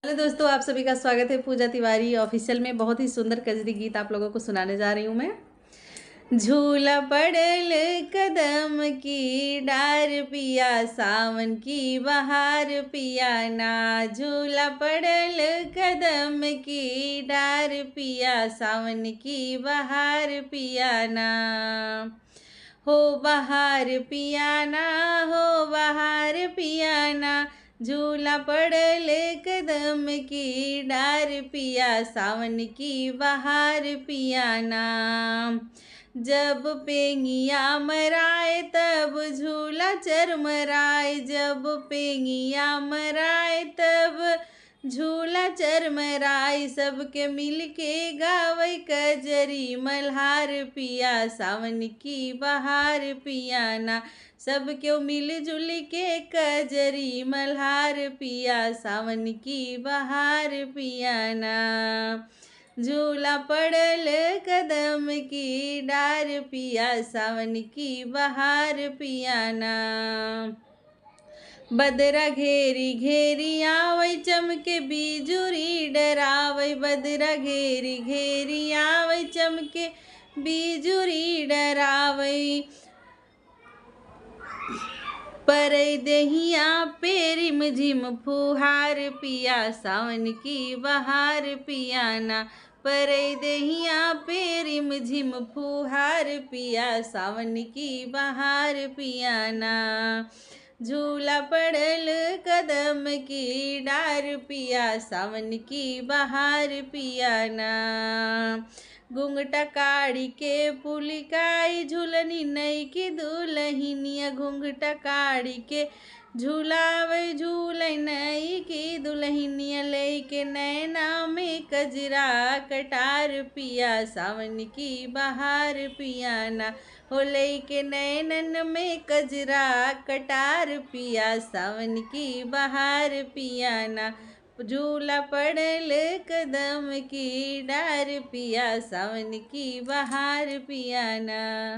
Hello दोस्तों, आप सभी का स्वागत है पूजा तिवारी ऑफिशियल में। बहुत ही सुंदर कजरी गीत आप लोगों को सुनाने जा रही हूँ मैं। झूला पड़ल कदम की डार पिया, सावन की बहार पिया ना। झूला पड़ल कदम की डार पिया, सावन की बहार पिया ना। हो बहार पियाना, हो बहार पियाना। झूला पड़ल कदम की डार पिया, सावन की बहार पियाना। जब पेंगिया मराए तब झूला चरमराए, जब पेंगिया मराए तब झूला चरमराई। सबके मिलके गावै कजरी, मल्हार पिया सावन की बहार पियाना। सबके मिलजुल के कजरी, मल्हार पिया सावन की बहार पियाना। झूला पड़ल कदम की डार पिया, सावन की बहार पियाना। बदरा घेरी घेरी आवै, चमके बिजुरी डरावै। बदरा घेरी घेरी आवै, चमके बिजुरी डरावै। परै देहिया पे रिम झिम फुहार पिया, सावन की बहार पियाना। परै देहिया पे रिम झिम फुहार पिया, सावन की बहार पियाना। झूला पड़ल कदम की डार पिया, सावन की बहार पियाना। घुंघटा काढ़ी के पुलिकाई, झूलनी नई की दुलहिनिया। घुंघटा काढ़ी के झूलावे, झूलै नई की दुलहिनिया। लेके नैना में कजरा कटार पिया, सावन की बहार पियाना। हो लेके नैनन में कजरा कटार पिया, सावन की बहार पियाना। झूला पड़ल कदम की डार पिया, सावन की बहार पियाना।